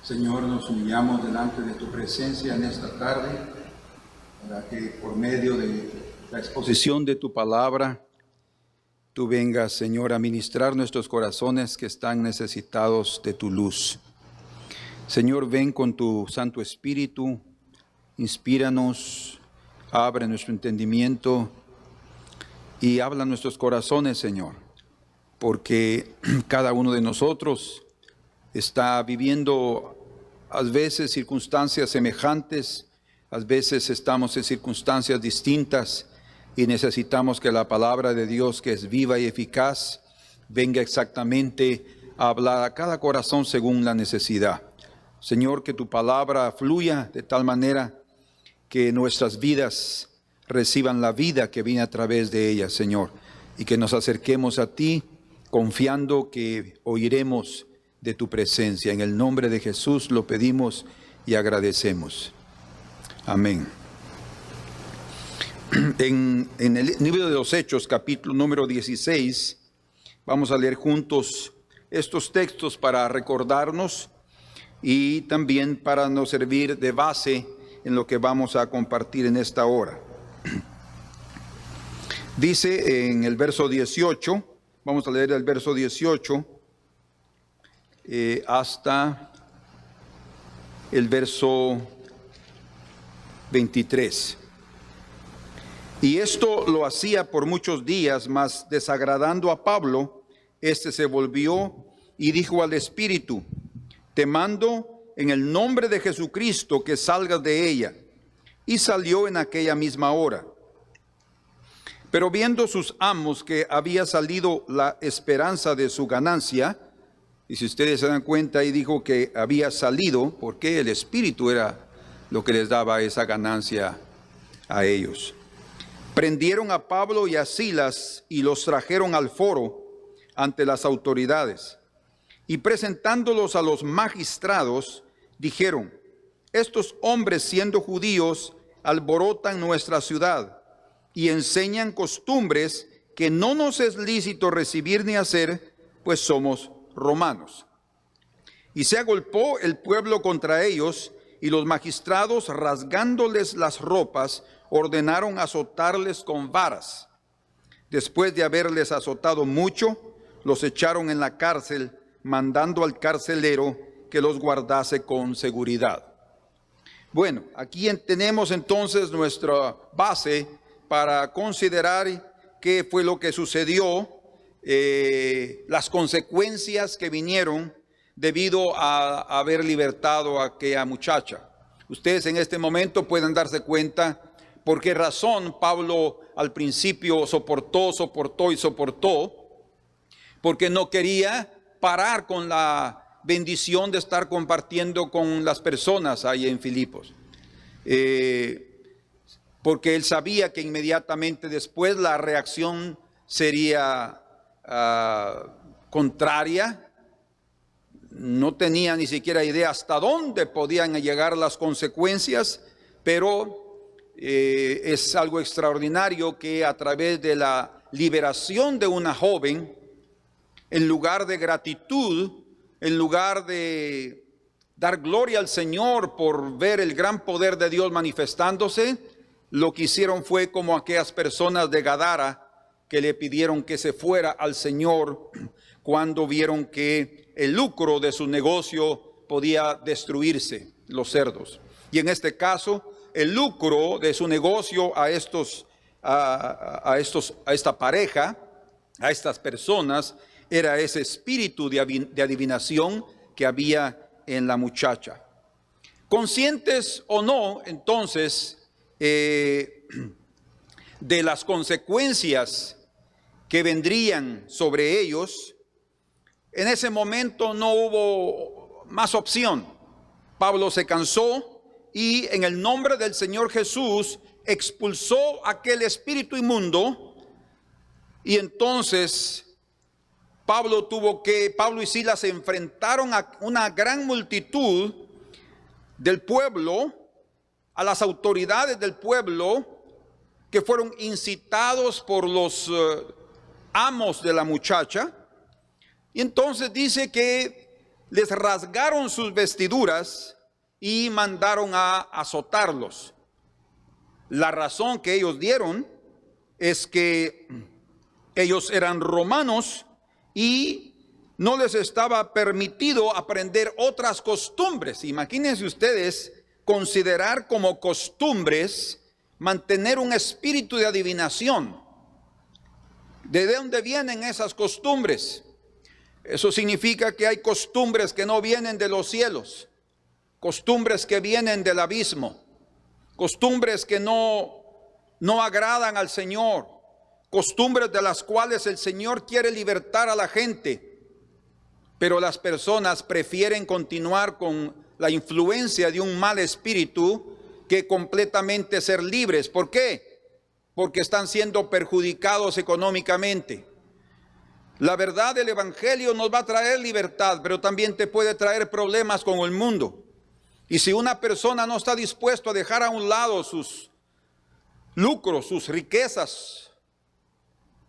Señor, nos humillamos delante de tu presencia en esta tarde, para que por medio de la exposición de tu palabra, tú vengas, Señor, a ministrar nuestros corazones que están necesitados de tu luz. Señor, ven con tu Santo Espíritu, inspíranos, abre nuestro entendimiento y habla a nuestros corazones, Señor, porque cada uno de nosotros está viviendo a veces circunstancias semejantes, a veces estamos en circunstancias distintas y necesitamos que la palabra de Dios, que es viva y eficaz, venga exactamente a hablar a cada corazón según la necesidad. Señor, que tu palabra fluya de tal manera que nuestras vidas reciban la vida que viene a través de ella, Señor, y que nos acerquemos a ti confiando que oiremos de tu presencia. En el nombre de Jesús lo pedimos y agradecemos. Amén. En el libro de los Hechos, capítulo número 16, vamos a leer juntos estos textos para recordarnos y también para nos servir de base en lo que vamos a compartir en esta hora. Dice en el verso 18, vamos a leer el verso 18 hasta el verso 23. Y esto lo hacía por muchos días, mas desagradando a Pablo, éste se volvió y dijo al Espíritu: te mando en el nombre de Jesucristo que salgas de ella. Y salió en aquella misma hora. Pero viendo sus amos que había salido la esperanza de su ganancia, y si ustedes se dan cuenta, ahí dijo que había salido porque el Espíritu era lo que les daba esa ganancia a ellos. Prendieron a Pablo y a Silas y los trajeron al foro ante las autoridades. Y presentándolos a los magistrados, dijeron: estos hombres, siendo judíos, alborotan nuestra ciudad y enseñan costumbres que no nos es lícito recibir ni hacer, pues somos romanos. Y se agolpó el pueblo contra ellos, y los magistrados, rasgándoles las ropas, ordenaron azotarles con varas. Después de haberles azotado mucho, los echaron en la cárcel, mandando al carcelero que los guardase con seguridad. Bueno, aquí tenemos entonces nuestra base para considerar qué fue lo que sucedió, las consecuencias que vinieron debido a haber libertado a aquella muchacha. Ustedes en este momento pueden darse cuenta por qué razón Pablo al principio soportó, porque no quería parar con la bendición de estar compartiendo con las personas ahí en Filipos. Porque él sabía que inmediatamente después la reacción sería contraria. No tenía ni siquiera idea hasta dónde podían llegar las consecuencias, pero es algo extraordinario que a través de la liberación de una joven, en lugar de gratitud, en lugar de dar gloria al Señor por ver el gran poder de Dios manifestándose, lo que hicieron fue como aquellas personas de Gadara que le pidieron que se fuera al Señor cuando vieron que el lucro de su negocio podía destruirse, los cerdos. Y en este caso, el lucro de su negocio a esta pareja, a estas personas, era ese espíritu de adivinación que había en la muchacha. Conscientes o no, entonces, de las consecuencias que vendrían sobre ellos, en ese momento no hubo más opción. Pablo se cansó y en el nombre del Señor Jesús expulsó aquel espíritu inmundo, y entonces Pablo y Silas se enfrentaron a una gran multitud del pueblo, a las autoridades del pueblo, que fueron incitados por los amos de la muchacha. Y entonces dice que les rasgaron sus vestiduras y mandaron a azotarlos. La razón que ellos dieron es que ellos eran romanos y no les estaba permitido aprender otras costumbres. Imagínense ustedes considerar como costumbres mantener un espíritu de adivinación. ¿De dónde vienen esas costumbres? Eso significa que hay costumbres que no vienen de los cielos, costumbres que vienen del abismo, costumbres que no agradan al Señor, costumbres de las cuales el Señor quiere libertar a la gente, pero las personas prefieren continuar con la influencia de un mal espíritu que completamente ser libres. ¿Por qué? Porque están siendo perjudicados económicamente. La verdad del Evangelio nos va a traer libertad, pero también te puede traer problemas con el mundo. Y si una persona no está dispuesto a dejar a un lado sus lucros, sus riquezas,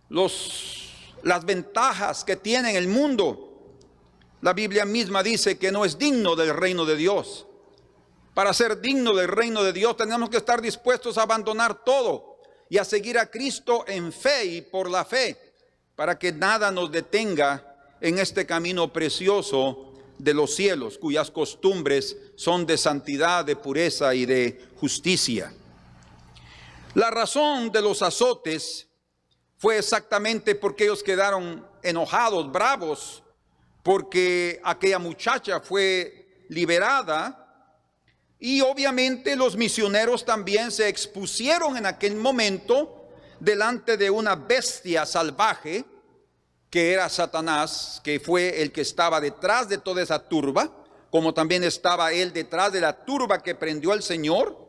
las ventajas que tiene el mundo, la Biblia misma dice que no es digno del reino de Dios. Para ser digno del reino de Dios tenemos que estar dispuestos a abandonar todo y a seguir a Cristo en fe y por la fe, para que nada nos detenga en este camino precioso de los cielos, cuyas costumbres son de santidad, de pureza y de justicia. La razón de los azotes fue exactamente porque ellos quedaron enojados, bravos, porque aquella muchacha fue liberada. Y obviamente los misioneros también se expusieron en aquel momento delante de una bestia salvaje que era Satanás, que fue el que estaba detrás de toda esa turba, como también estaba él detrás de la turba que prendió al Señor,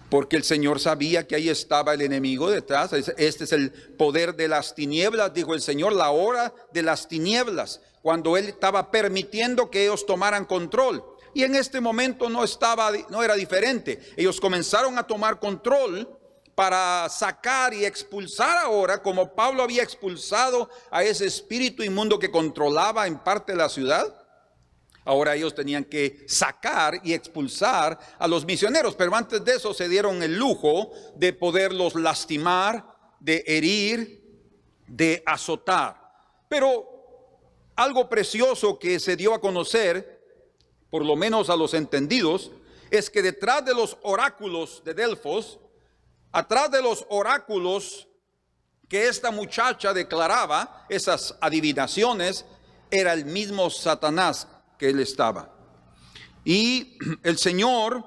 porque el Señor sabía que ahí estaba el enemigo detrás. Este es el poder de las tinieblas, dijo el Señor, la hora de las tinieblas, cuando él estaba permitiendo que ellos tomaran control. Y en este momento no era diferente. Ellos comenzaron a tomar control para sacar y expulsar ahora, como Pablo había expulsado a ese espíritu inmundo que controlaba en parte de la ciudad. Ahora ellos tenían que sacar y expulsar a los misioneros, pero antes de eso se dieron el lujo de poderlos lastimar, de herir, de azotar. Pero algo precioso que se dio a conocer, por lo menos a los entendidos, es que detrás de los oráculos de Delfos, atrás de los oráculos que esta muchacha declaraba, esas adivinaciones, era el mismo Satanás que él estaba. Y el Señor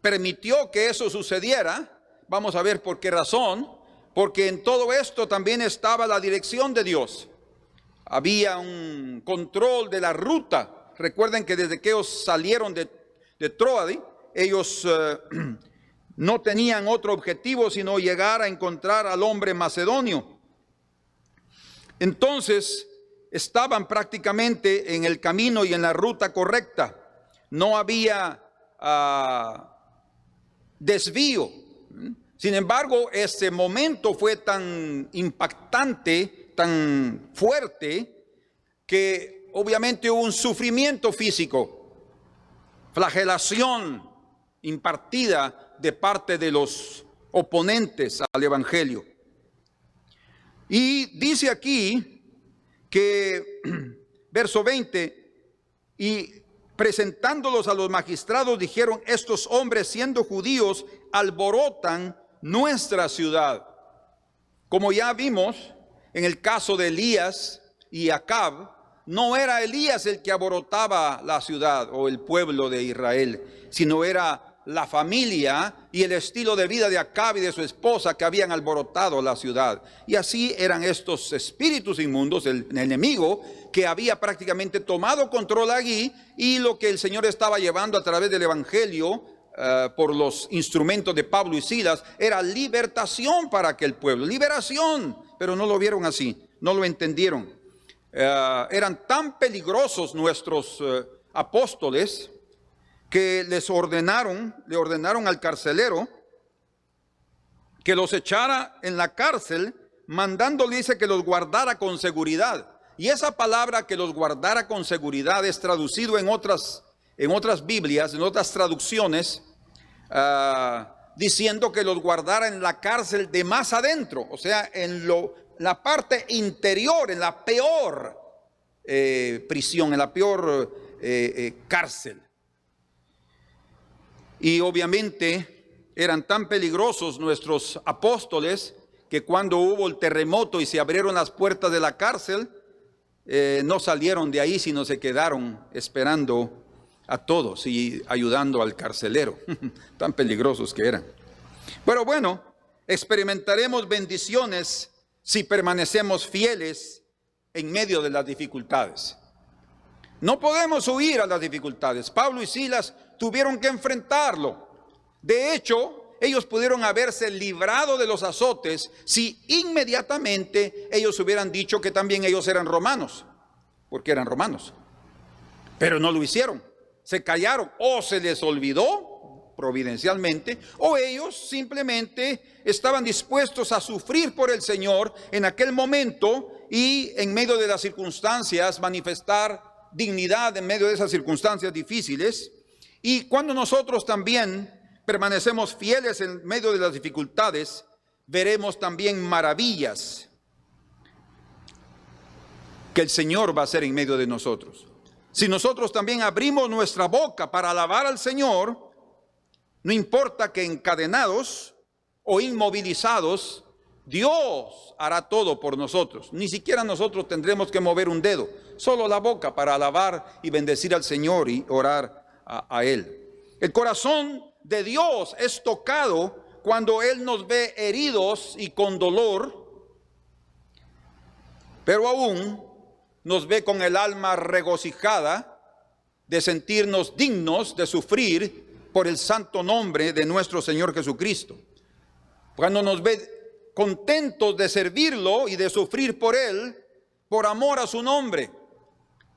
permitió que eso sucediera. Vamos a ver por qué razón. Porque en todo esto también estaba la dirección de Dios. Había un control de la ruta. Recuerden que desde que ellos salieron de Troade, ellos no tenían otro objetivo sino llegar a encontrar al hombre macedonio. Entonces estaban prácticamente en el camino y en la ruta correcta. No había desvío. Sin embargo, ese momento fue tan impactante, tan fuerte, que obviamente hubo un sufrimiento físico, flagelación impartida de parte de los oponentes al Evangelio. Y dice aquí que, verso 20, y presentándolos a los magistrados dijeron: estos hombres, siendo judíos, alborotan nuestra ciudad. Como ya vimos en el caso de Elías y Acab, no era Elías el que alborotaba la ciudad o el pueblo de Israel, sino era la familia y el estilo de vida de Acab y de su esposa que habían alborotado la ciudad. Y así eran estos espíritus inmundos, el enemigo, que había prácticamente tomado control allí, y lo que el Señor estaba llevando a través del Evangelio, por los instrumentos de Pablo y Silas, era libertación para aquel pueblo, liberación, pero no lo vieron así, no lo entendieron. Eran tan peligrosos nuestros apóstoles que le ordenaron al carcelero que los echara en la cárcel, mandándole, dice, que los guardara con seguridad. Y esa palabra que los guardara con seguridad es traducido en otras Biblias, en otras traducciones, diciendo que los guardara en la cárcel de más adentro, o sea, en la parte interior, en la peor prisión, en la peor cárcel. Y obviamente eran tan peligrosos nuestros apóstoles que cuando hubo el terremoto y se abrieron las puertas de la cárcel, no salieron de ahí, sino se quedaron esperando a todos y ayudando al carcelero. Tan peligrosos que eran. Pero bueno, experimentaremos bendiciones si permanecemos fieles en medio de las dificultades. No podemos huir a las dificultades. Pablo y Silas tuvieron que enfrentarlo. De hecho, ellos pudieron haberse librado de los azotes si inmediatamente ellos hubieran dicho que también ellos eran romanos, porque eran romanos. Pero no lo hicieron. Se callaron, o se les olvidó providencialmente, o ellos simplemente estaban dispuestos a sufrir por el Señor en aquel momento y en medio de las circunstancias manifestar dignidad en medio de esas circunstancias difíciles. Y cuando nosotros también permanecemos fieles en medio de las dificultades, veremos también maravillas que el Señor va a hacer en medio de nosotros. Si nosotros también abrimos nuestra boca para alabar al Señor, no importa que encadenados o inmovilizados, Dios hará todo por nosotros. Ni siquiera nosotros tendremos que mover un dedo, solo la boca para alabar y bendecir al Señor y orar a Él. El corazón de Dios es tocado cuando Él nos ve heridos y con dolor, pero aún nos ve con el alma regocijada de sentirnos dignos de sufrir por el santo nombre de nuestro Señor Jesucristo. Cuando nos ve contentos de servirlo y de sufrir por Él, por amor a su nombre.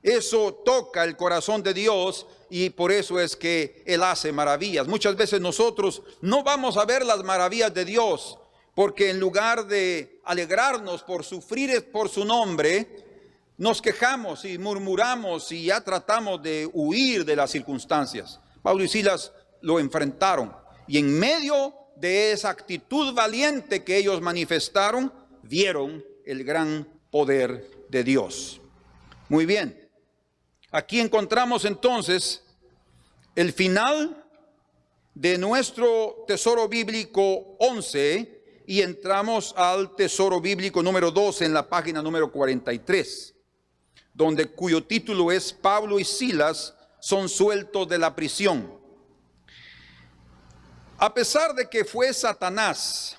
Eso toca el corazón de Dios y por eso es que Él hace maravillas. Muchas veces nosotros no vamos a ver las maravillas de Dios, porque en lugar de alegrarnos por sufrir por su nombre, nos quejamos y murmuramos y ya tratamos de huir de las circunstancias. Pablo y Silas lo enfrentaron y en medio de esa actitud valiente que ellos manifestaron, vieron el gran poder de Dios. Muy bien, aquí encontramos entonces el final de nuestro tesoro bíblico 11 y entramos al tesoro bíblico número 12 en la página número 43. Cuyo título es Pablo y Silas son sueltos de la prisión. A pesar de que fue Satanás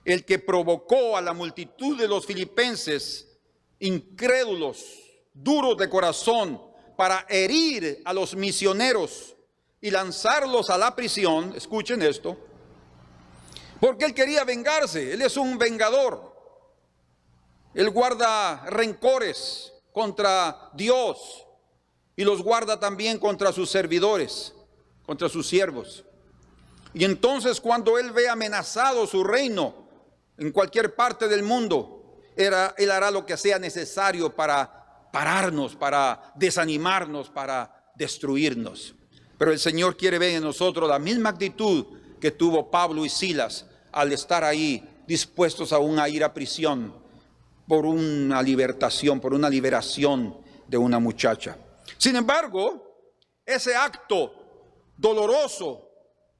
el que provocó a la multitud de los filipenses incrédulos, duros de corazón, para herir a los misioneros y lanzarlos a la prisión, escuchen esto, porque él quería vengarse, él es un vengador, él guarda rencores contra Dios y los guarda también contra sus servidores, contra sus siervos. Y entonces cuando él ve amenazado su reino en cualquier parte del mundo, él hará lo que sea necesario para pararnos, para desanimarnos, para destruirnos. Pero el Señor quiere ver en nosotros la misma actitud que tuvo Pablo y Silas al estar ahí dispuestos aún a ir a prisión por una liberación de una muchacha. Sin embargo, ese acto doloroso,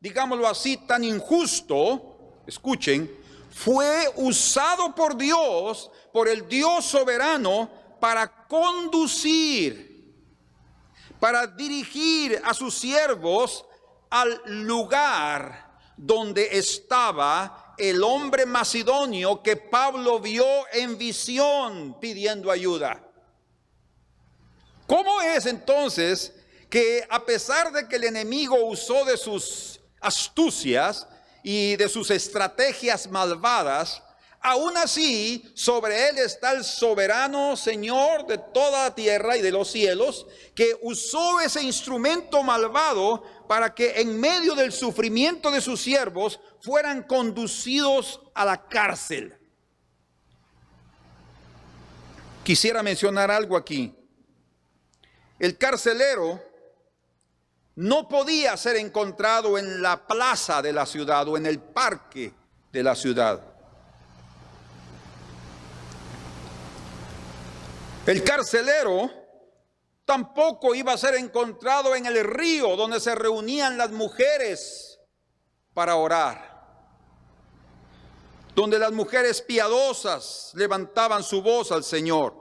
digámoslo así, tan injusto, escuchen, fue usado por Dios, por el Dios soberano, para conducir, para dirigir a sus siervos al lugar donde estaba el hombre macedonio que Pablo vio en visión pidiendo ayuda. ¿Cómo es entonces que a pesar de que el enemigo usó de sus astucias y de sus estrategias malvadas, aún así sobre él está el soberano Señor de toda la tierra y de los cielos, que usó ese instrumento malvado para que en medio del sufrimiento de sus siervos fueran conducidos a la cárcel? quisiera mencionar algo aquí. El carcelero no podía ser encontrado en la plaza de la ciudad o en el parque de la ciudad. El carcelero tampoco iba a ser encontrado en el río donde se reunían las mujeres para orar, donde las mujeres piadosas levantaban su voz al Señor.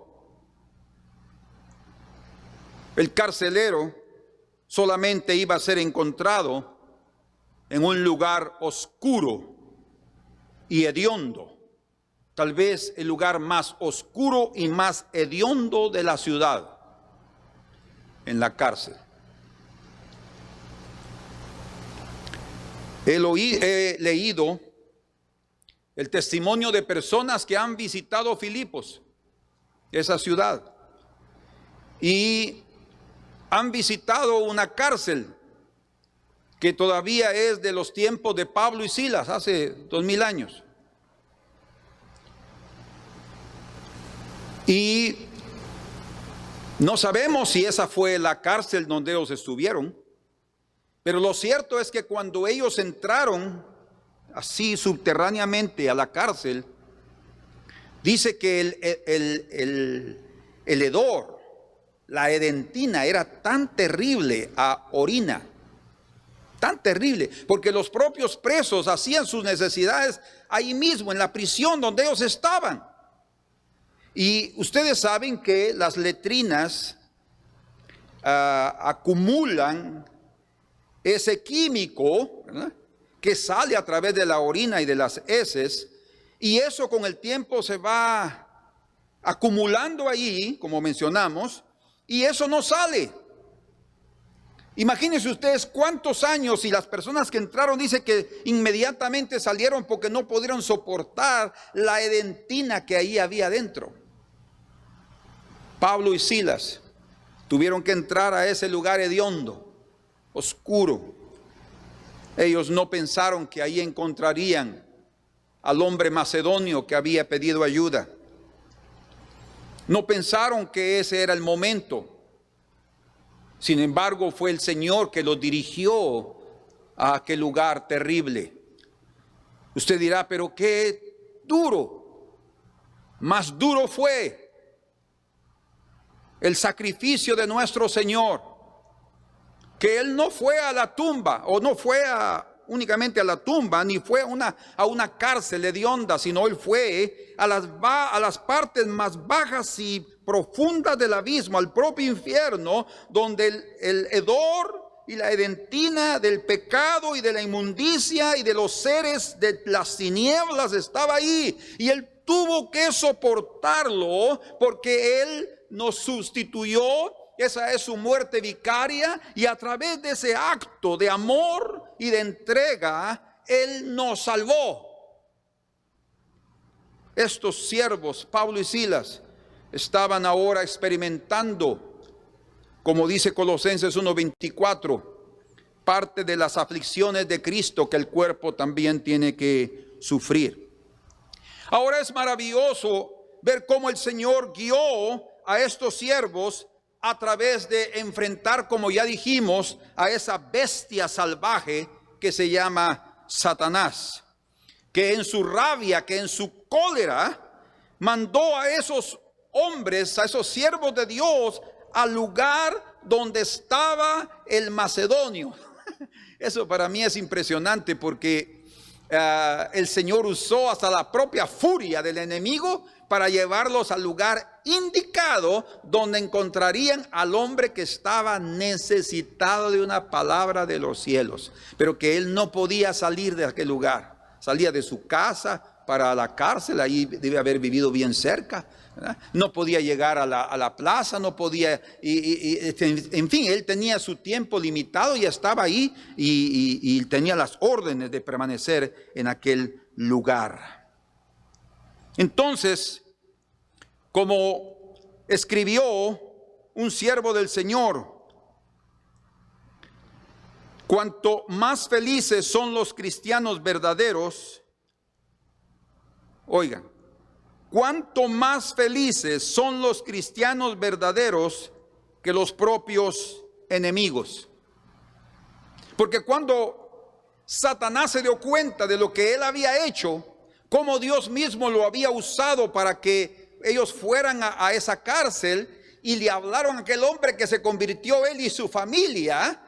El carcelero solamente iba a ser encontrado en un lugar oscuro y hediondo, tal vez el lugar más oscuro y más hediondo de la ciudad, en la cárcel. He leído el testimonio de personas que han visitado Filipos, esa ciudad, y han visitado una cárcel que todavía es de los tiempos de Pablo y Silas, hace 2000 años. Y no sabemos si esa fue la cárcel donde ellos estuvieron, pero lo cierto es que cuando ellos entraron así subterráneamente a la cárcel, dice que el hedor, la edentina, era tan terrible a orina, tan terrible, porque los propios presos hacían sus necesidades ahí mismo, en la prisión donde ellos estaban. Y ustedes saben que las letrinas acumulan ese químico, ¿verdad?, que sale a través de la orina y de las heces, y eso con el tiempo se va acumulando allí, como mencionamos, y eso no sale. Imagínense ustedes cuántos años, y las personas que entraron dice que inmediatamente salieron porque no pudieron soportar la edentina que ahí había dentro. Pablo y Silas tuvieron que entrar a ese lugar hediondo, oscuro. Ellos no pensaron que ahí encontrarían al hombre macedonio que había pedido ayuda. No pensaron que ese era el momento. Sin embargo, fue el Señor que los dirigió a aquel lugar terrible. Usted dirá, pero qué duro. Más duro fue el sacrificio de nuestro Señor, que Él no fue a la tumba, o no fue únicamente a la tumba, ni fue a una cárcel hedionda, sino Él fue a las partes más bajas y profundas del abismo, al propio infierno, donde el hedor y la edentina del pecado y de la inmundicia y de los seres de las tinieblas estaba ahí, y Él tuvo que soportarlo porque Él nos sustituyó. Esa es su muerte vicaria, y a través de ese acto de amor y de entrega, Él nos salvó. Estos siervos, Pablo y Silas, estaban ahora experimentando, como dice Colosenses 1:24, parte de las aflicciones de Cristo que el cuerpo también tiene que sufrir. Ahora es maravilloso ver cómo el Señor guió a estos siervos a través de enfrentar, como ya dijimos, a esa bestia salvaje que se llama Satanás, que en su rabia, que en su cólera, mandó a esos hombres, a esos siervos de Dios, al lugar donde estaba el macedonio. Eso para mí es impresionante, porque el Señor usó hasta la propia furia del enemigo para llevarlos al lugar indicado, donde encontrarían al hombre que estaba necesitado de una palabra de los cielos, pero que él no podía salir de aquel lugar. Salía de su casa para la cárcel, ahí debe haber vivido bien cerca, ¿verdad? No podía llegar a la plaza, no podía, en fin, él tenía su tiempo limitado y estaba ahí, y tenía las órdenes de permanecer en aquel lugar. Entonces, como escribió un siervo del Señor, cuanto más felices son los cristianos verdaderos, oigan, cuánto más felices son los cristianos verdaderos que los propios enemigos. Porque cuando Satanás se dio cuenta de lo que él había hecho, cómo Dios mismo lo había usado para que ellos fueran a esa cárcel y le hablaron a aquel hombre que se convirtió él y su familia,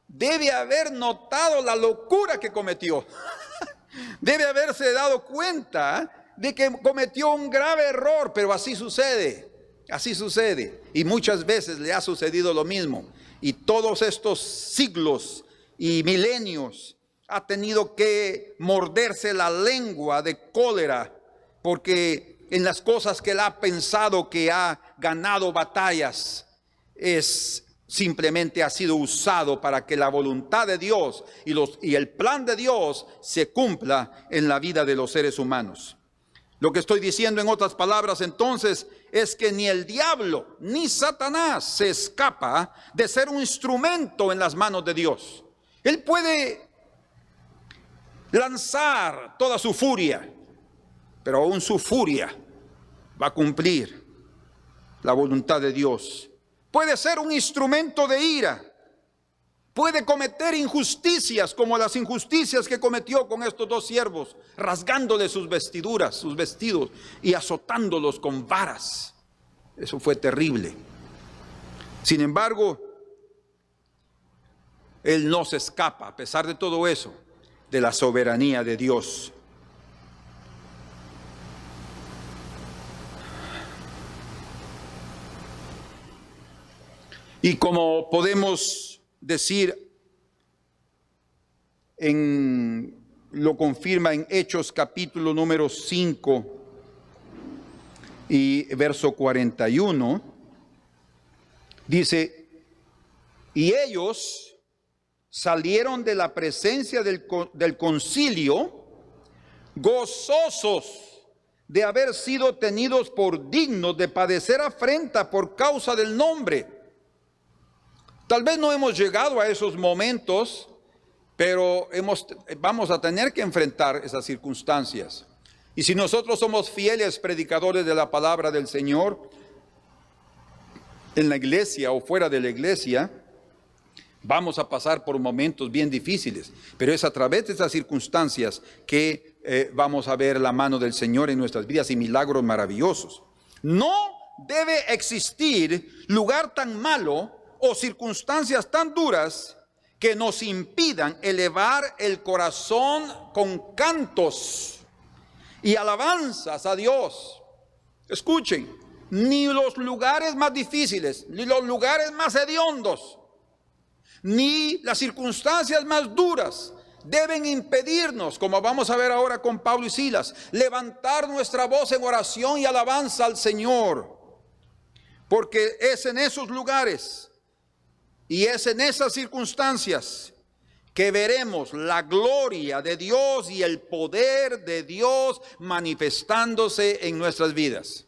debe haber notado la locura que cometió. Debe haberse dado cuenta de que cometió un grave error, pero así sucede. Así sucede. Y muchas veces le ha sucedido lo mismo. Y todos estos siglos y milenios ha tenido que morderse la lengua de cólera, porque en las cosas que él ha pensado que ha ganado batallas, simplemente ha sido usado para que la voluntad de Dios y el plan de Dios se cumpla en la vida de los seres humanos. Lo que estoy diciendo en otras palabras entonces es que ni el diablo ni Satanás se escapa de ser un instrumento en las manos de Dios. Él puede lanzar toda su furia, pero aún su furia va a cumplir la voluntad de Dios. Puede ser un instrumento de ira, puede cometer injusticias como las injusticias que cometió con estos dos siervos, rasgándole sus vestiduras, sus vestidos y azotándolos con varas. Eso fue terrible. Sin embargo, él no se escapa, a pesar de todo eso, de la soberanía de Dios. Y como podemos decir, lo confirma en Hechos capítulo número 5 y verso 41, dice, y ellos salieron de la presencia del concilio gozosos de haber sido tenidos por dignos de padecer afrenta por causa del nombre. Tal vez no hemos llegado a esos momentos, pero vamos a tener que enfrentar esas circunstancias. Y si nosotros somos fieles predicadores de la palabra del Señor, en la iglesia o fuera de la iglesia, vamos a pasar por momentos bien difíciles. Pero es a través de esas circunstancias que vamos a ver la mano del Señor en nuestras vidas y milagros maravillosos. No debe existir lugar tan malo o circunstancias tan duras que nos impidan elevar el corazón con cantos y alabanzas a Dios. Escuchen, ni los lugares más difíciles, ni los lugares más hediondos, ni las circunstancias más duras deben impedirnos, como vamos a ver ahora con Pablo y Silas, levantar nuestra voz en oración y alabanza al Señor, porque es en esos lugares y es en esas circunstancias que veremos la gloria de Dios y el poder de Dios manifestándose en nuestras vidas.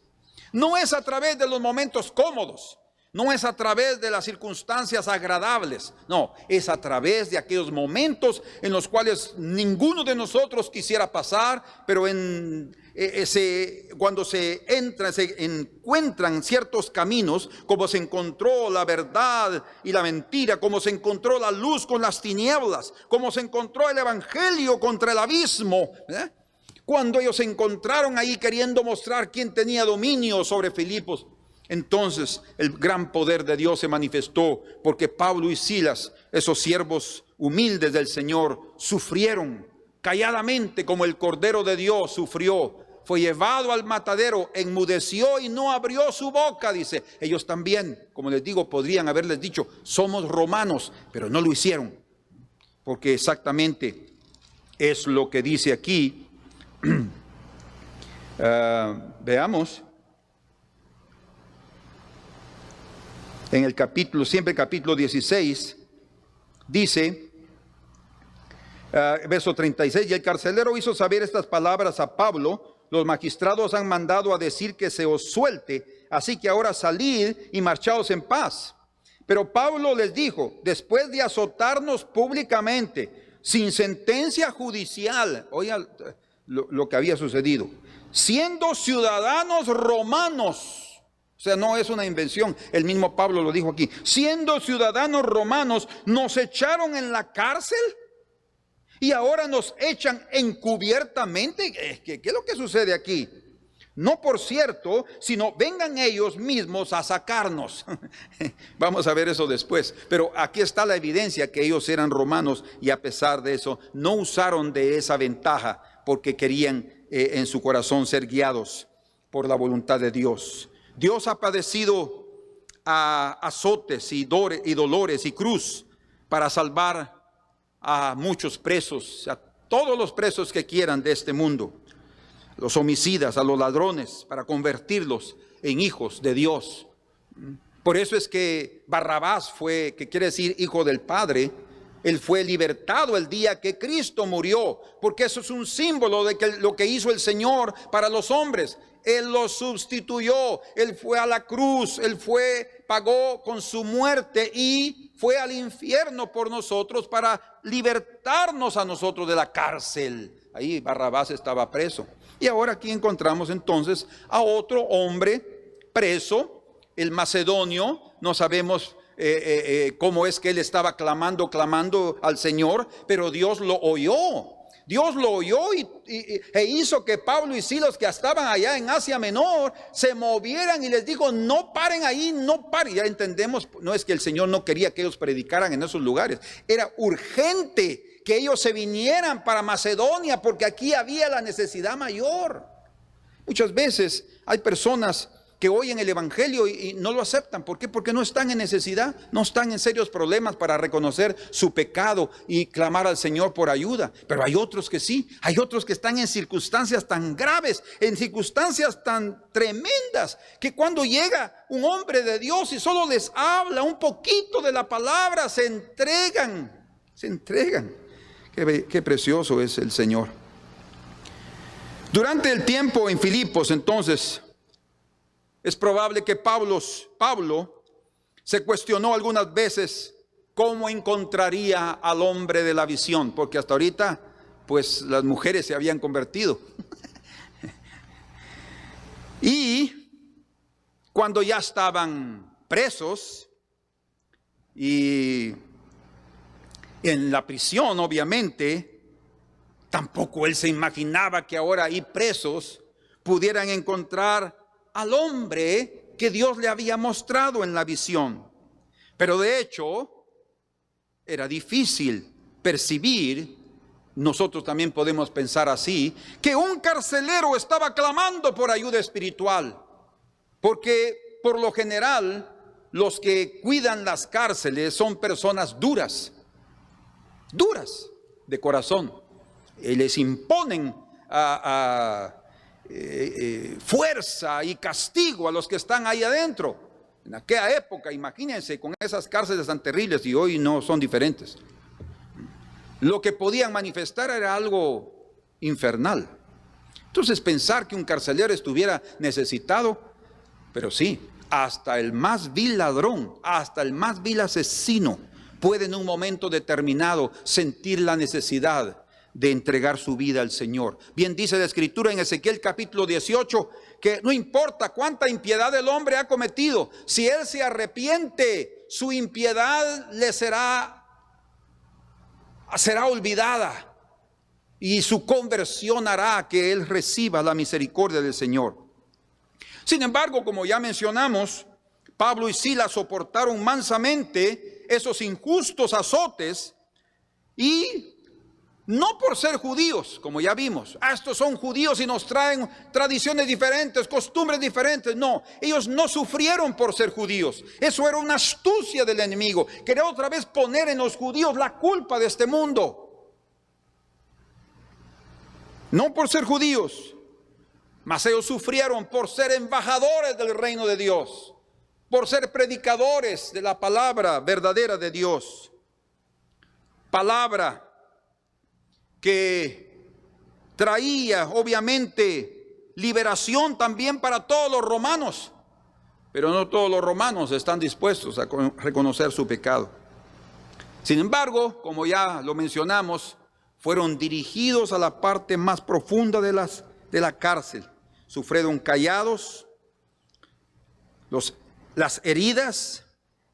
No es a través de los momentos cómodos, no es a través de las circunstancias agradables, no, es a través de aquellos momentos en los cuales ninguno de nosotros quisiera pasar, pero cuando se encuentran ciertos caminos, como se encontró la verdad y la mentira, como se encontró la luz con las tinieblas, como se encontró el evangelio contra el abismo, cuando ellos se encontraron ahí queriendo mostrar quién tenía dominio sobre Filipos, entonces el gran poder de Dios se manifestó, porque Pablo y Silas, esos siervos humildes del Señor, sufrieron calladamente como el Cordero de Dios sufrió. Fue llevado al matadero, enmudeció y no abrió su boca, dice. Ellos también, como les digo, podrían haberles dicho, somos romanos, pero no lo hicieron, porque exactamente es lo que dice aquí. Veamos. En el capítulo, siempre capítulo 16, dice, verso 36, y el carcelero hizo saber estas palabras a Pablo: los magistrados han mandado a decir que se os suelte, así que ahora salid y marchaos en paz. Pero Pablo les dijo, después de azotarnos públicamente, sin sentencia judicial, oigan lo que había sucedido, siendo ciudadanos romanos. O sea, no es una invención, el mismo Pablo lo dijo aquí. Siendo ciudadanos romanos, nos echaron en la cárcel y ahora nos echan encubiertamente. ¿Qué es lo que sucede aquí? No por cierto, sino vengan ellos mismos a sacarnos. Vamos a ver eso después. Pero aquí está la evidencia que ellos eran romanos y a pesar de eso no usaron de esa ventaja porque querían en su corazón ser guiados por la voluntad de Dios. Dios ha padecido azotes y dolores y cruz para salvar a muchos presos, a todos los presos que quieran de este mundo, los homicidas, a los ladrones, para convertirlos en hijos de Dios. Por eso es que Barrabás fue, que quiere decir hijo del Padre, él fue libertado el día que Cristo murió, porque eso es un símbolo de que lo que hizo el Señor para los hombres. Él los sustituyó, Él fue a la cruz, Él pagó con su muerte y fue al infierno por nosotros para libertarnos a nosotros de la cárcel. Ahí Barrabás estaba preso. Y ahora aquí encontramos entonces a otro hombre preso, el macedonio. No sabemos cómo es que él estaba clamando al Señor, pero Dios lo oyó. Dios lo oyó e hizo que Pablo y Silas, que estaban allá en Asia Menor, se movieran y les dijo: no paren ahí, no paren. Ya entendemos, no es que el Señor no quería que ellos predicaran en esos lugares, era urgente que ellos se vinieran para Macedonia porque aquí había la necesidad mayor. Muchas veces hay personas que oyen el evangelio y no lo aceptan. ¿Por qué? Porque no están en necesidad, no están en serios problemas para reconocer su pecado y clamar al Señor por ayuda. Pero hay otros que sí, hay otros que están en circunstancias tan graves, en circunstancias tan tremendas, que cuando llega un hombre de Dios y solo les habla un poquito de la palabra, se entregan. Qué precioso es el Señor. Durante el tiempo en Filipos, entonces, es probable que Pablo se cuestionó algunas veces cómo encontraría al hombre de la visión, porque hasta ahorita pues las mujeres se habían convertido. Y cuando ya estaban presos y en la prisión, obviamente, tampoco él se imaginaba que ahora ahí presos pudieran encontrar al hombre que Dios le había mostrado en la visión. Pero de hecho, era difícil percibir, nosotros también podemos pensar así, que un carcelero estaba clamando por ayuda espiritual. Porque por lo general, los que cuidan las cárceles son personas duras de corazón. Y les imponen fuerza y castigo a los que están ahí adentro. En aquella época, imagínense, con esas cárceles tan terribles, y hoy no son diferentes. Lo que podían manifestar era algo infernal. Entonces pensar que un carcelero estuviera necesitado, pero sí, hasta el más vil ladrón, hasta el más vil asesino puede en un momento determinado sentir la necesidad de entregar su vida al Señor. Bien dice la Escritura en Ezequiel capítulo 18, que no importa cuánta impiedad el hombre ha cometido, si él se arrepiente, su impiedad le será olvidada y su conversión hará que él reciba la misericordia del Señor. Sin embargo, como ya mencionamos, Pablo y Silas soportaron mansamente esos injustos azotes y no por ser judíos, como ya vimos. Estos son judíos y nos traen tradiciones diferentes, costumbres diferentes. No, ellos no sufrieron por ser judíos. Eso era una astucia del enemigo. Quería otra vez poner en los judíos la culpa de este mundo. No por ser judíos, mas ellos sufrieron por ser embajadores del reino de Dios, por ser predicadores de la palabra verdadera de Dios. Palabra que traía obviamente liberación también para todos los romanos, pero no todos los romanos están dispuestos a reconocer su pecado. Sin embargo, como ya lo mencionamos, fueron dirigidos a la parte más profunda de la cárcel. sufrieron callados, las heridas,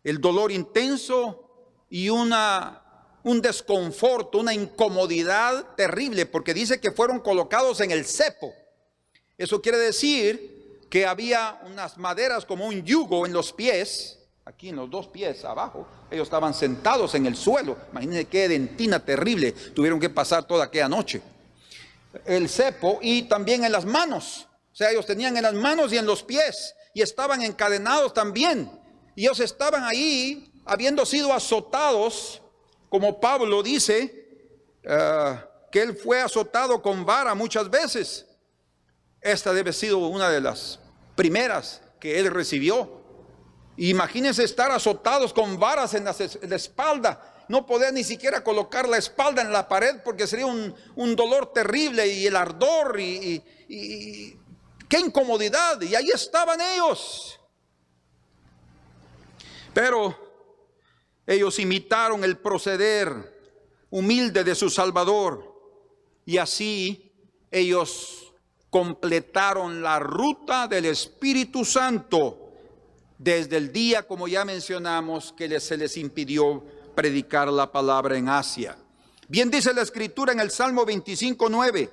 el dolor intenso y un desconforto, una incomodidad terrible, porque dice que fueron colocados en el cepo. Eso quiere decir que había unas maderas como un yugo en los pies, aquí en los dos pies abajo. Ellos estaban sentados en el suelo. Imagínense qué dentina terrible tuvieron que pasar toda aquella noche. El cepo, y también en las manos. O sea, ellos tenían en las manos y en los pies, y estaban encadenados también. Y ellos estaban ahí, habiendo sido azotados, como Pablo dice, que él fue azotado con vara muchas veces. Esta debe ser una de las primeras que él recibió. Imagínense estar azotados con varas en la espalda, no poder ni siquiera colocar la espalda en la pared porque sería un dolor terrible, y el ardor y qué incomodidad. Y ahí estaban ellos. Pero ellos imitaron el proceder humilde de su Salvador, y así ellos completaron la ruta del Espíritu Santo desde el día, como ya mencionamos, que se les impidió predicar la palabra en Asia. Bien dice la Escritura en el Salmo 25:9: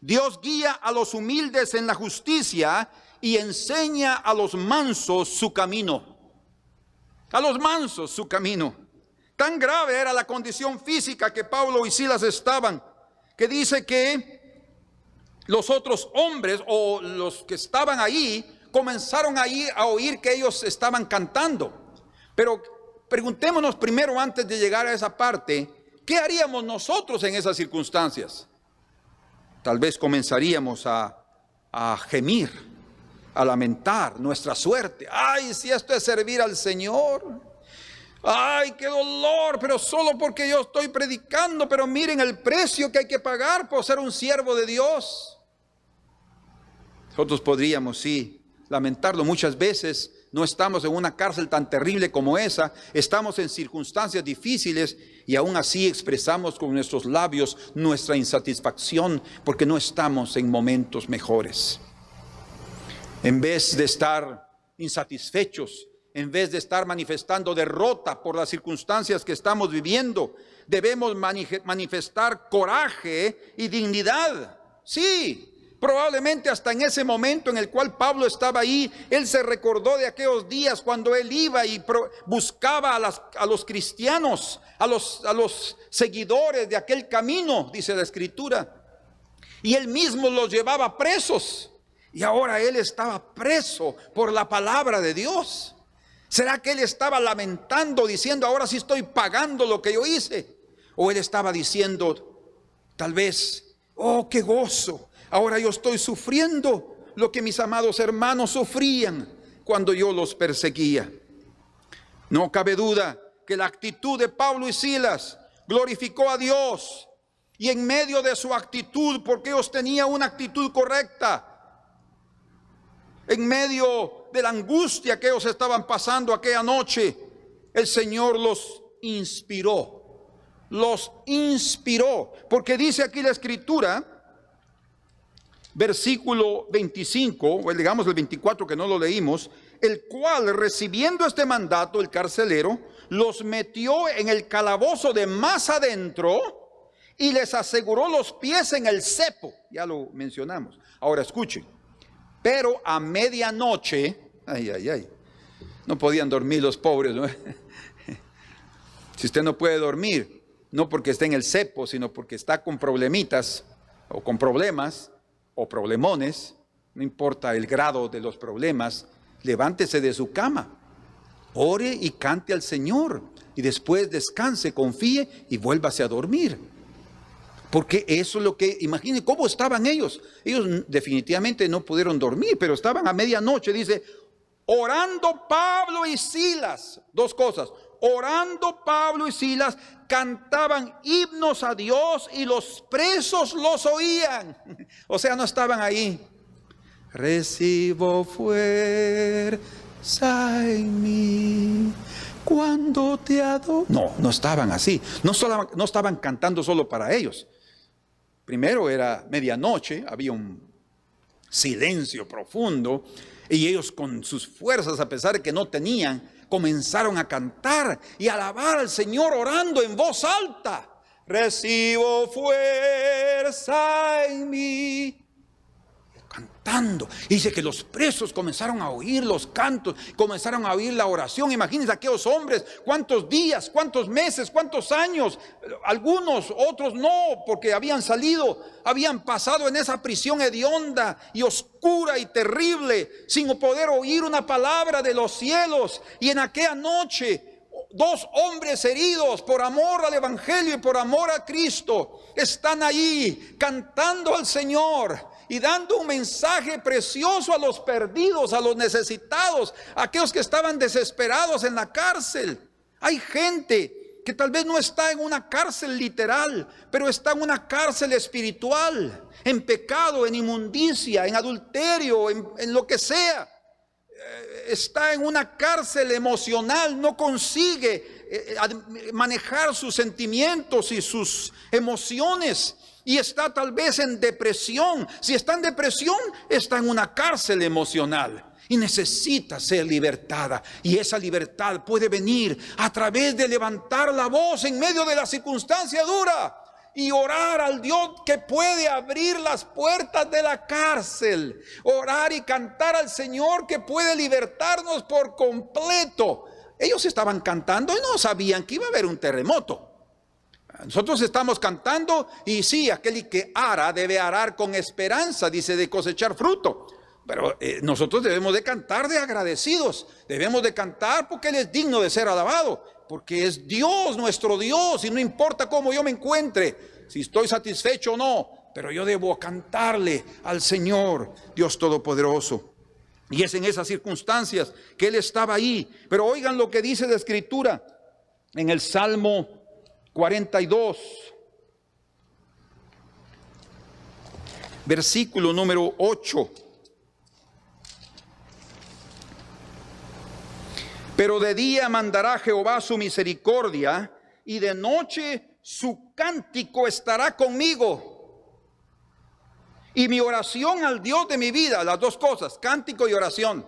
Dios guía a los humildes en la justicia y enseña a los mansos su camino. A los mansos su camino. Tan grave era la condición física que Pablo y Silas estaban, que dice que los otros hombres, o los que estaban ahí, comenzaron ahí a oír que ellos estaban cantando. Pero preguntémonos primero, antes de llegar a esa parte, ¿qué haríamos nosotros en esas circunstancias? Tal vez comenzaríamos a gemir, a lamentar nuestra suerte. Ay, si esto es servir al Señor. Ay, qué dolor, pero solo porque yo estoy predicando. Pero miren el precio que hay que pagar por ser un siervo de Dios. Nosotros podríamos, sí, lamentarlo. Muchas veces no estamos en una cárcel tan terrible como esa, estamos en circunstancias difíciles, y aún así expresamos con nuestros labios nuestra insatisfacción porque no estamos en momentos mejores. En vez de estar insatisfechos, en vez de estar manifestando derrota por las circunstancias que estamos viviendo, debemos manifestar coraje y dignidad. Sí, probablemente hasta en ese momento en el cual Pablo estaba ahí, él se recordó de aquellos días cuando él iba y buscaba a los cristianos, a los seguidores de aquel camino, dice la Escritura, y él mismo los llevaba presos, y ahora él estaba preso por la palabra de Dios. ¿Será que él estaba lamentando, diciendo, ahora sí estoy pagando lo que yo hice? O él estaba diciendo, tal vez, oh, qué gozo, ahora yo estoy sufriendo lo que mis amados hermanos sufrían cuando yo los perseguía. No cabe duda que la actitud de Pablo y Silas glorificó a Dios, y en medio de su actitud, porque ellos tenían una actitud correcta, en medio de la angustia que ellos estaban pasando aquella noche, el Señor los inspiró, porque dice aquí la Escritura, versículo 25, o digamos el 24 que no lo leímos, el cual, recibiendo este mandato, el carcelero los metió en el calabozo de más adentro y les aseguró los pies en el cepo. Ya lo mencionamos. Ahora escuchen, pero a medianoche, no podían dormir los pobres, ¿no? Si usted no puede dormir, no porque esté en el cepo, sino porque está con problemitas, o con problemas, o problemones, no importa el grado de los problemas, levántese de su cama, ore y cante al Señor, y después descanse, confíe y vuélvase a dormir. Porque eso es lo que, imaginen cómo estaban ellos. Ellos definitivamente no pudieron dormir, pero estaban a medianoche, dice, orando Pablo y Silas. Dos cosas, orando Pablo y Silas, cantaban himnos a Dios y los presos los oían. O sea, no estaban ahí. Recibo fuerza en mí cuando te adoro. No estaban así. No estaban cantando solo para ellos. Primero era medianoche, había un Silencio profundo. Y ellos con sus fuerzas, a pesar de que no tenían, comenzaron a cantar y alabar al Señor orando en voz alta. Recibo fuerza en mí. Cantando. Y dice que los presos comenzaron a oír los cantos, comenzaron a oír la oración. Imagínense aquellos hombres, cuántos días, cuántos meses, cuántos años. Algunos, otros no, porque habían salido, habían pasado en esa prisión hedionda y oscura y terrible, sin poder oír una palabra de los cielos. Y en aquella noche, 2 hombres heridos por amor al Evangelio y por amor a Cristo están ahí cantando al Señor y dando un mensaje precioso a los perdidos, a los necesitados, a aquellos que estaban desesperados en la cárcel. Hay gente que tal vez no está en una cárcel literal, pero está en una cárcel espiritual, en pecado, en inmundicia, en adulterio, en lo que sea. Está en una cárcel emocional, no consigue manejar sus sentimientos y sus emociones. Y está tal vez en depresión. Si está en depresión, está en una cárcel emocional y necesita ser libertada. Y esa libertad puede venir a través de levantar la voz en medio de la circunstancia dura y orar al Dios que puede abrir las puertas de la cárcel. Orar y cantar al Señor que puede libertarnos por completo. Ellos estaban cantando y no sabían que iba a haber un terremoto. Nosotros estamos cantando y sí, aquel que ara debe arar con esperanza, dice, de cosechar fruto. Pero nosotros debemos de cantar de agradecidos, debemos de cantar porque Él es digno de ser alabado, porque es Dios, nuestro Dios, y no importa cómo yo me encuentre, si estoy satisfecho o no, pero yo debo cantarle al Señor, Dios Todopoderoso. Y es en esas circunstancias que Él estaba ahí. Pero oigan lo que dice la Escritura en el Salmo 42, versículo número 8. Pero de día mandará Jehová su misericordia, y de noche su cántico estará conmigo. Y mi oración al Dios de mi vida, las dos cosas, cántico y oración.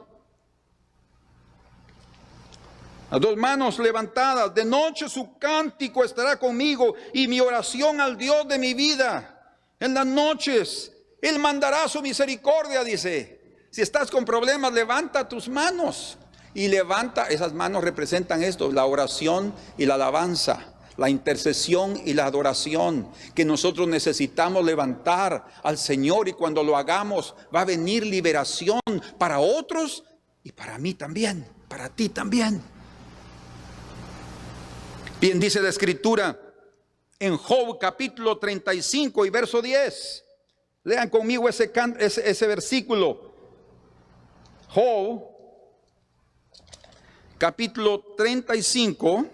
Las 2 manos levantadas, de noche su cántico estará conmigo y mi oración al Dios de mi vida. En las noches Él mandará su misericordia, dice. Si estás con problemas, levanta tus manos y levanta, esas manos representan esto, la oración y la alabanza, la intercesión y la adoración que nosotros necesitamos levantar al Señor, y cuando lo hagamos va a venir liberación para otros y para mí también, para ti también. Bien, dice la Escritura en Job capítulo 35 y verso 10. Lean conmigo ese versículo. Job capítulo 35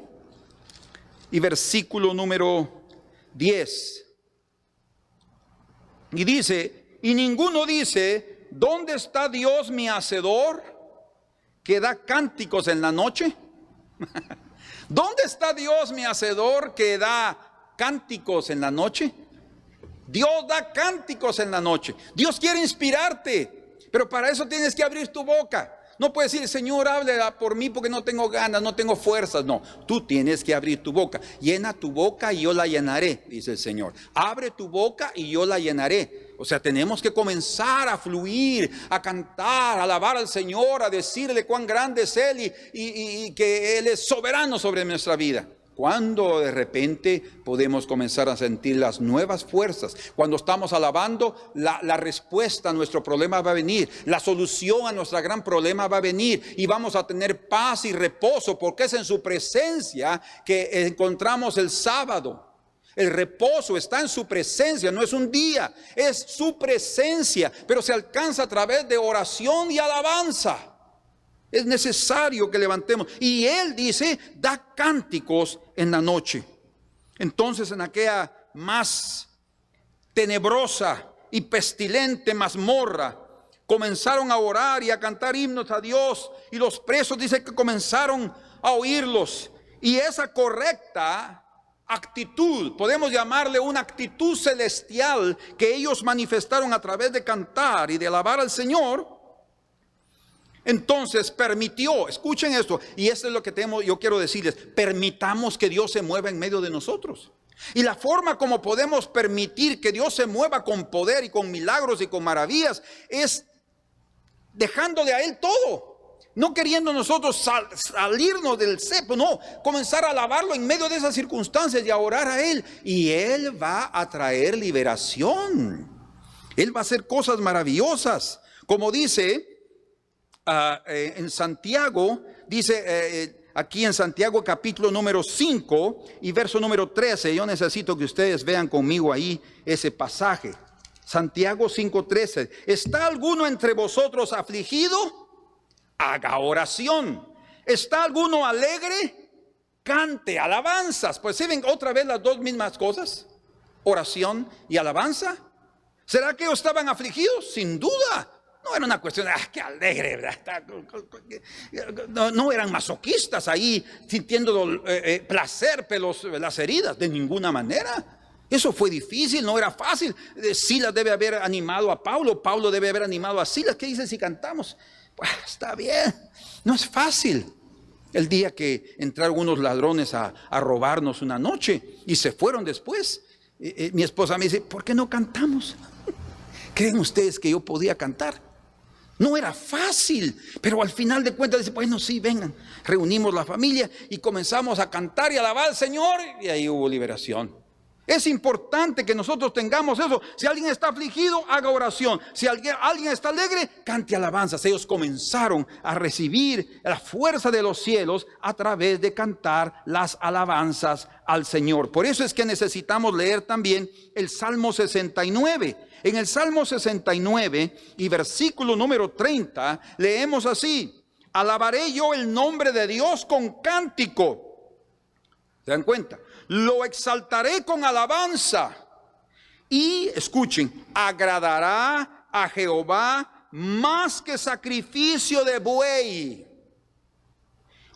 y versículo número 10. Y dice, y ninguno dice, ¿dónde está Dios mi hacedor, que da cánticos en la noche? ¿Dónde está Dios mi hacedor, que da cánticos en la noche? Dios da cánticos en la noche. Dios quiere inspirarte, pero para eso tienes que abrir tu boca. No puedes decir, Señor, hable por mí porque no tengo ganas, no tengo fuerzas. No, tú tienes que abrir tu boca. Llena tu boca y yo la llenaré, dice el Señor. Abre tu boca y yo la llenaré. O sea, tenemos que comenzar a fluir, a cantar, a alabar al Señor, a decirle cuán grande es Él y que Él es soberano sobre nuestra vida. Cuando de repente podemos comenzar a sentir las nuevas fuerzas. Cuando estamos alabando, la respuesta a nuestro problema va a venir. La solución a nuestro gran problema va a venir. Y vamos a tener paz y reposo, porque es en su presencia que encontramos el sábado. El reposo está en su presencia, no es un día, es su presencia. Pero se alcanza a través de oración y alabanza. Es necesario que levantemos. Y Él dice, da cánticos en la noche. Entonces, en aquella más tenebrosa y pestilente mazmorra, comenzaron a orar y a cantar himnos a Dios. Y los presos, dice que comenzaron a oírlos. Y esa correcta actitud, podemos llamarle una actitud celestial que ellos manifestaron a través de cantar y de alabar al Señor, entonces permitió, escuchen esto, y esto es lo que yo quiero decirles, permitamos que Dios se mueva en medio de nosotros. Y la forma como podemos permitir que Dios se mueva con poder y con milagros y con maravillas es dejándole a Él todo. No queriendo nosotros salirnos del cepo, no, comenzar a alabarlo en medio de esas circunstancias y a orar a Él. Y Él va a traer liberación. Él va a hacer cosas maravillosas. Como dice en Santiago, dice aquí en Santiago capítulo número 5 y verso número 13. Yo necesito que ustedes vean conmigo ahí ese pasaje. Santiago 5:13. ¿Está alguno entre vosotros afligido? Haga oración. ¿Está alguno alegre? Cante alabanzas. Pues ¿sí ven otra vez las dos mismas cosas? Oración y alabanza. ¿Será que ellos estaban afligidos? Sin duda. No era una cuestión de, qué alegre, ¿verdad? No eran masoquistas ahí sintiendo placer pelos las heridas, de ninguna manera. Eso fue difícil, no era fácil. Silas debe haber animado a Pablo, Pablo debe haber animado a Silas. ¿Qué dice si cantamos? Pues está bien, no es fácil. El día que entraron unos ladrones a robarnos una noche y se fueron después, mi esposa me dice, ¿por qué no cantamos? ¿Creen ustedes que yo podía cantar? No era fácil, pero al final de cuentas dice, bueno, sí, vengan. Reunimos la familia y comenzamos a cantar y alabar al Señor y ahí hubo liberación. Es importante que nosotros tengamos eso. Si alguien está afligido, haga oración. Si alguien está alegre, cante alabanzas. Ellos comenzaron a recibir la fuerza de los cielos a través de cantar las alabanzas al Señor. Por eso es que necesitamos leer también el Salmo 69. En el Salmo 69 y versículo número 30 leemos así: alabaré yo el nombre de Dios con cántico. ¿Se dan cuenta? Lo exaltaré con alabanza. Y escuchen, agradará a Jehová más que sacrificio de buey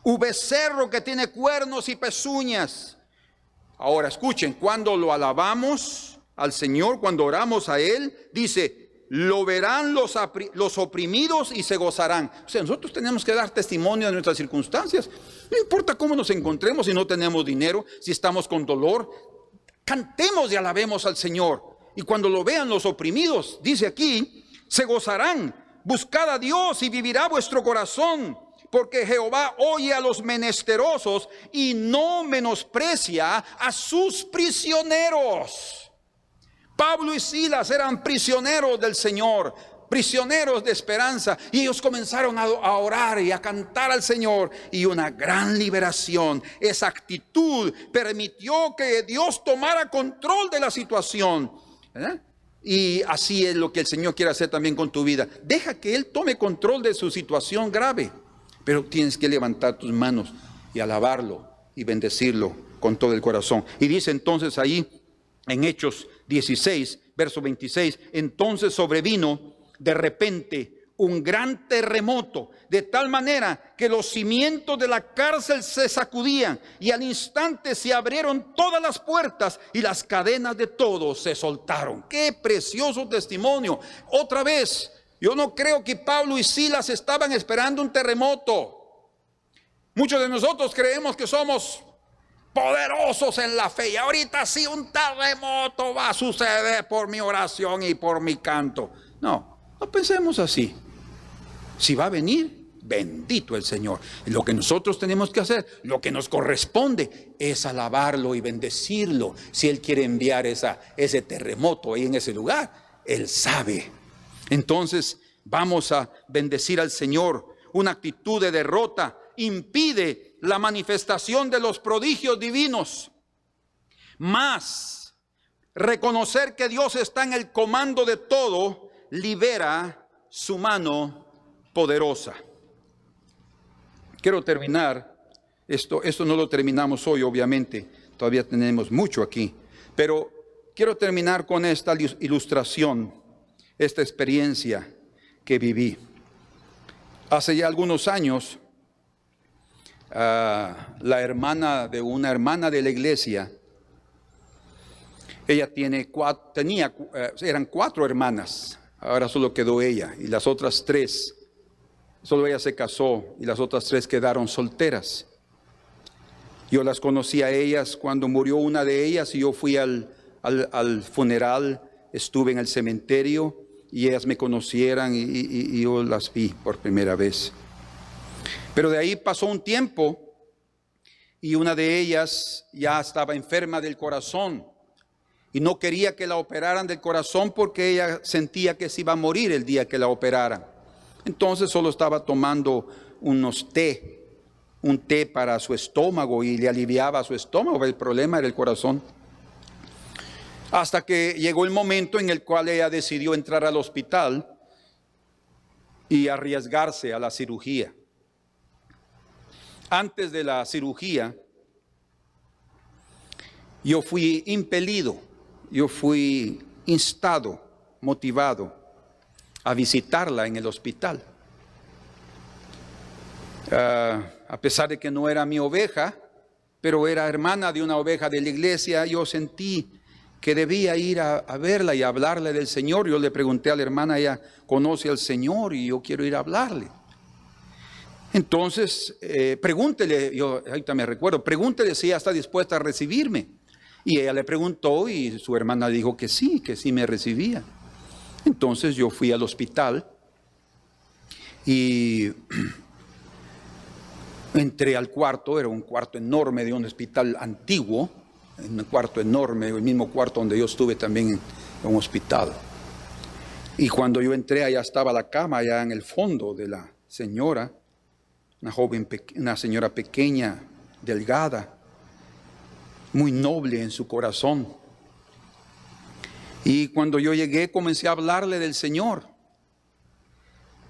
u becerro que tiene cuernos y pezuñas. Ahora escuchen, cuando lo alabamos al Señor, cuando oramos a Él, dice, lo verán los oprimidos y se gozarán. O sea, nosotros tenemos que dar testimonio de nuestras circunstancias. No importa cómo nos encontremos, si no tenemos dinero, si estamos con dolor, cantemos y alabemos al Señor. Y cuando lo vean los oprimidos, dice aquí, se gozarán. Buscad a Dios y vivirá vuestro corazón, porque Jehová oye a los menesterosos y no menosprecia a sus prisioneros. Pablo y Silas eran prisioneros del Señor, prisioneros de esperanza, y ellos comenzaron a orar y a cantar al Señor, y una gran liberación. Esa actitud permitió que Dios tomara control de la situación. Y así es lo que el Señor quiere hacer también con tu vida. Deja que Él tome control de su situación grave, pero tienes que levantar tus manos y alabarlo y bendecirlo con todo el corazón. Y dice entonces ahí en Hechos 16, verso 26, entonces sobrevino de repente un gran terremoto, de tal manera que los cimientos de la cárcel se sacudían y al instante se abrieron todas las puertas y las cadenas de todos se soltaron. ¡Qué precioso testimonio! Otra vez, yo no creo que Pablo y Silas estaban esperando un terremoto. Muchos de nosotros creemos que somos poderosos en la fe y ahorita sí un terremoto va a suceder por mi oración y por mi canto. No pensemos así. Si va a venir, bendito el Señor. Lo que nosotros tenemos que hacer, lo que nos corresponde es alabarlo y bendecirlo. Si Él quiere enviar ese terremoto ahí en ese lugar, Él sabe. Entonces vamos a bendecir al Señor. Una actitud de derrota impide la manifestación de los prodigios divinos. Más, reconocer que Dios está en el comando de todo, libera su mano poderosa. Quiero terminar, esto no lo terminamos hoy obviamente, todavía tenemos mucho aquí, pero quiero terminar con esta ilustración, esta experiencia que viví. Hace ya algunos años, la hermana de una hermana de la iglesia Ella eran 4 hermanas, ahora solo quedó ella y las otras 3, solo ella se casó y las otras 3 quedaron solteras. Yo las conocí a ellas cuando murió una de ellas y yo fui al funeral, estuve en el cementerio y ellas me conocieran y yo las vi por primera vez. Pero de ahí pasó un tiempo y una de ellas ya estaba enferma del corazón y no quería que la operaran del corazón porque ella sentía que se iba a morir el día que la operaran. Entonces solo estaba tomando un té para su estómago y le aliviaba su estómago. El problema era el corazón. Hasta que llegó el momento en el cual ella decidió entrar al hospital y arriesgarse a la cirugía. Antes de la cirugía, yo fui impelido, yo fui instado, motivado a visitarla en el hospital. A pesar de que no era mi oveja, pero era hermana de una oveja de la iglesia, yo sentí que debía ir a verla y a hablarle del Señor. Yo le pregunté a la hermana, ella conoce al Señor y yo quiero ir a hablarle. Entonces, pregúntele, yo ahorita me recuerdo, pregúntele si ella está dispuesta a recibirme. Y ella le preguntó y su hermana dijo que sí me recibía. Entonces yo fui al hospital y entré al cuarto, era un cuarto enorme de un hospital antiguo, un cuarto enorme, el mismo cuarto donde yo estuve también en un hospital. Y cuando yo entré, allá estaba la cama, allá en el fondo de la señora, una señora pequeña, delgada, muy noble en su corazón. Y cuando yo llegué, comencé a hablarle del Señor.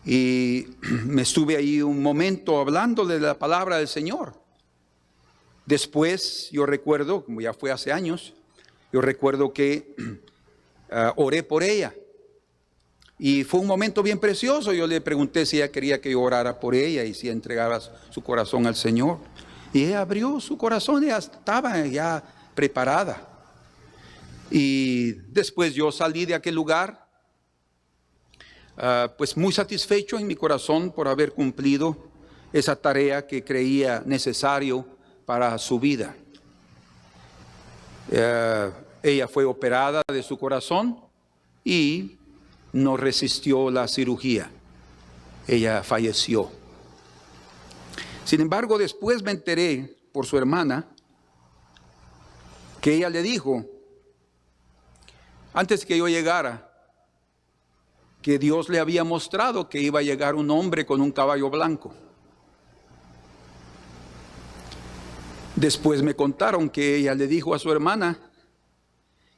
Y me estuve ahí un momento hablándole de la palabra del Señor. Después, yo recuerdo, como ya fue hace años, yo recuerdo que oré por ella. Y fue un momento bien precioso. Yo le pregunté si ella quería que yo orara por ella y si entregaba su corazón al Señor. Y ella abrió su corazón, ella estaba ya preparada. Y después yo salí de aquel lugar, pues muy satisfecho en mi corazón por haber cumplido esa tarea que creía necesario para su vida. Ella fue operada de su corazón y no resistió la cirugía. Ella falleció. Sin embargo, después me enteré por su hermana que ella le dijo, antes que yo llegara, que Dios le había mostrado que iba a llegar un hombre con un caballo blanco. Después me contaron que ella le dijo a su hermana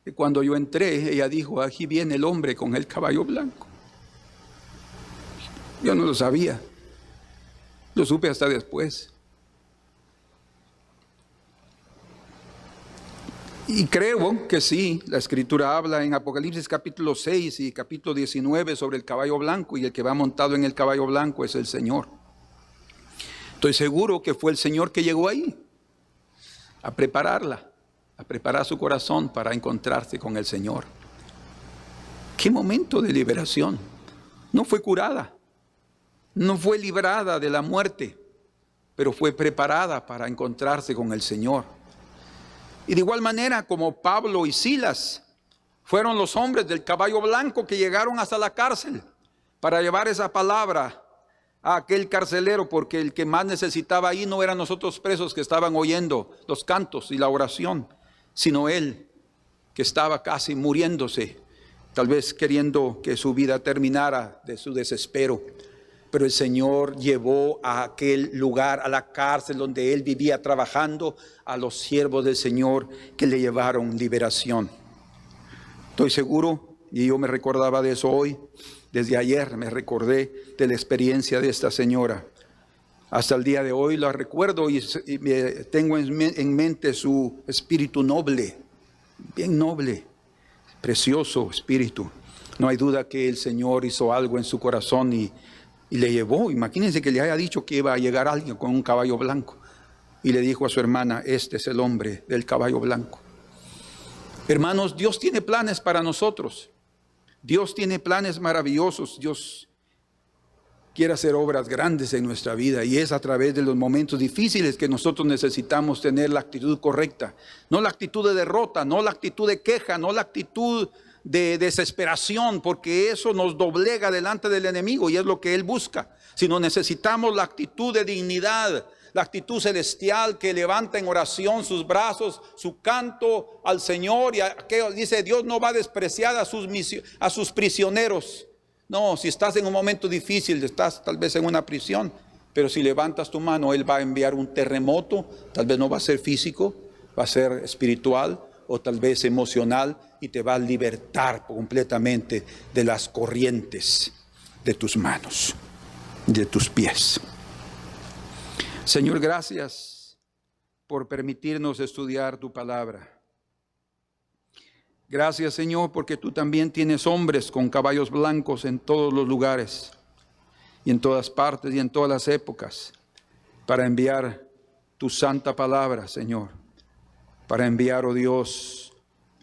que cuando yo entré, ella dijo, aquí viene el hombre con el caballo blanco. Yo no lo sabía, lo supe hasta después. Y creo que sí, la Escritura habla en Apocalipsis capítulo 6 y capítulo 19 sobre el caballo blanco, y el que va montado en el caballo blanco es el Señor. Estoy seguro que fue el Señor que llegó ahí a prepararla, a preparar su corazón para encontrarse con el Señor. ¡Qué momento de liberación! No fue curada, no fue librada de la muerte, pero fue preparada para encontrarse con el Señor. Y de igual manera como Pablo y Silas fueron los hombres del caballo blanco que llegaron hasta la cárcel para llevar esa palabra a aquel carcelero, porque el que más necesitaba ahí no eran los otros presos que estaban oyendo los cantos y la oración, sino él, que estaba casi muriéndose, tal vez queriendo que su vida terminara de su desespero. Pero el Señor llevó a aquel lugar, a la cárcel donde él vivía trabajando, a los siervos del Señor que le llevaron liberación. Estoy seguro, y yo me recordaba de eso hoy, desde ayer me recordé de la experiencia de esta señora. Hasta el día de hoy la recuerdo y tengo en mente su espíritu noble, bien noble, precioso espíritu. No hay duda que el Señor hizo algo en su corazón y le llevó. Imagínense que le haya dicho que iba a llegar alguien con un caballo blanco y le dijo a su hermana, este es el hombre del caballo blanco. Hermanos, Dios tiene planes para nosotros. Dios tiene planes maravillosos. Dios quiere hacer obras grandes en nuestra vida, y es a través de los momentos difíciles que nosotros necesitamos tener la actitud correcta. No la actitud de derrota, no la actitud de queja, no la actitud de desesperación, porque eso nos doblega delante del enemigo y es lo que él busca. Sino necesitamos la actitud de dignidad, la actitud celestial que levanta en oración sus brazos, su canto al Señor. Y aquello dice: Dios no va a despreciar a sus prisioneros. No, si estás en un momento difícil, estás tal vez en una prisión, pero si levantas tu mano, Él va a enviar un terremoto. Tal vez no va a ser físico, va a ser espiritual o tal vez emocional, y te va a libertar completamente de las corrientes de tus manos, de tus pies. Señor, gracias por permitirnos estudiar tu palabra. Gracias, Señor, porque tú también tienes hombres con caballos blancos en todos los lugares y en todas partes y en todas las épocas para enviar tu santa palabra, Señor, para enviar, oh Dios,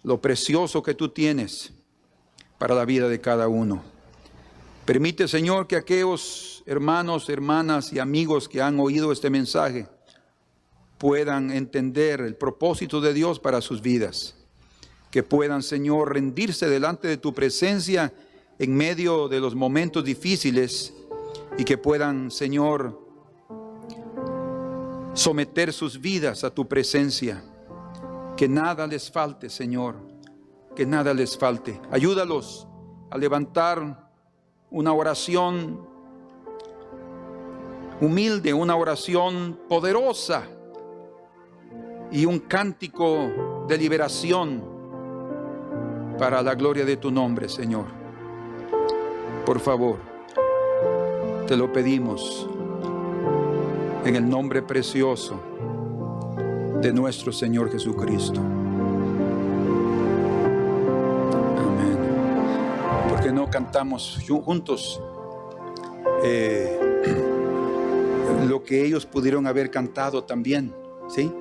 lo precioso que tú tienes para la vida de cada uno. Permite, Señor, que aquellos hermanos, hermanas y amigos que han oído este mensaje puedan entender el propósito de Dios para sus vidas. Que puedan, Señor, rendirse delante de tu presencia en medio de los momentos difíciles, y que puedan, Señor, someter sus vidas a tu presencia. Que nada les falte, Señor, que nada les falte. Ayúdalos a levantar una oración humilde, una oración poderosa y un cántico de liberación para la gloria de tu nombre, Señor. Por favor, te lo pedimos en el nombre precioso de nuestro Señor Jesucristo. Amén. ¿Por qué no cantamos juntos lo que ellos pudieron haber cantado también? ¿Sí?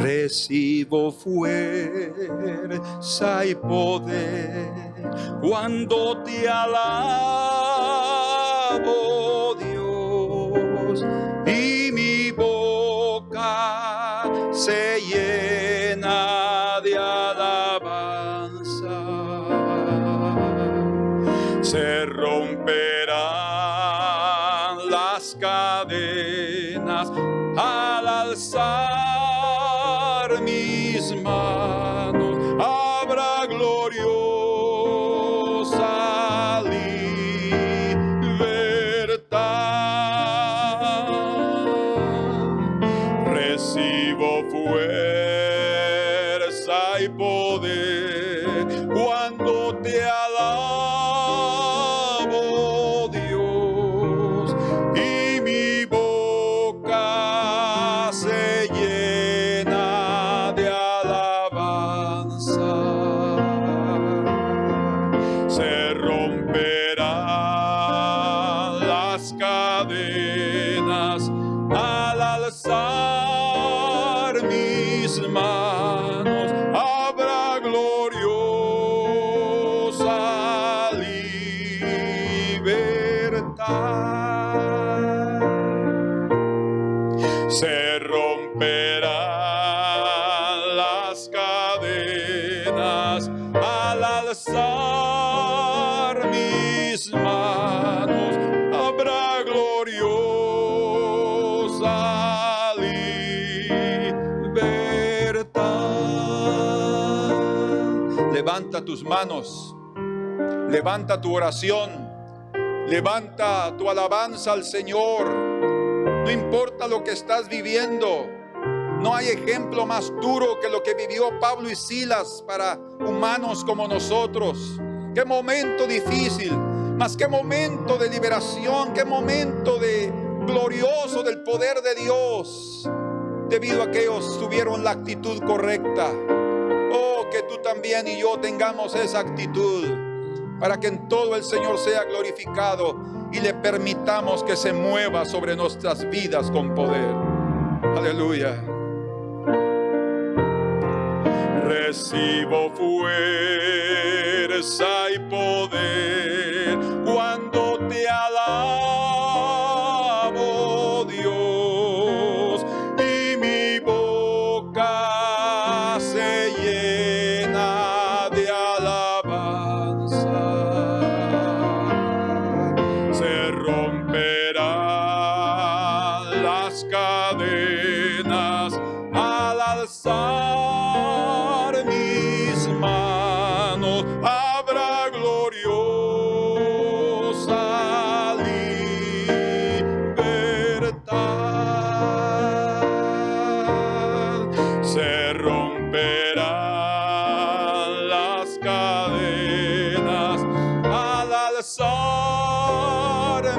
Recibo fuerza y poder cuando te alabo, Dios, y mi boca se llena de alabanza. Se romperán las cadenas al alzar mis manos, habrá gloriosa libertad. Recibo fuerza y poder cuando te alabo, Dios, y mi boca se llena de alabanza. Se romperán las cadenas al alzar mis manos, habrá gloriosa libertad. Se romperán las cadenas al alzar mis manos, habrá gloriosa libertad. Levanta tus manos, levanta tu oración, levanta tu alabanza al Señor. No importa lo que estás viviendo, no hay ejemplo más duro que lo que vivió Pablo y Silas para humanos como nosotros. Qué momento difícil, mas qué momento de liberación, qué momento de glorioso del poder de Dios, debido a que ellos tuvieron la actitud correcta. Oh, que tú también también y yo tengamos esa actitud, para que en todo el Señor sea glorificado y le permitamos que se mueva sobre nuestras vidas con poder. Aleluya. Recibo fuerza y poder cuando te alabo, Dios, y mi boca se llena de alabanza. Se romperán las cadenas al alzar mis manos, habrá gloriosa libertad. Se romperán las cadenas al alzar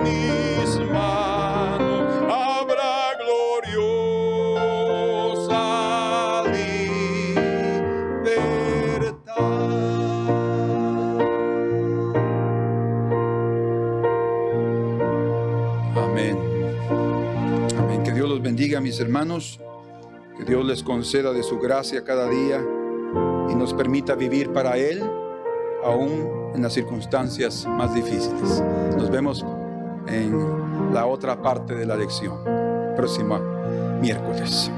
mis manos, habrá gloriosa libertad. Amén. Amén. Que Dios los bendiga, mis hermanos. Que Dios les conceda de su gracia cada día y nos permita vivir para Él, aún en las circunstancias más difíciles. Nos vemos en la otra parte de la lección, próximo miércoles.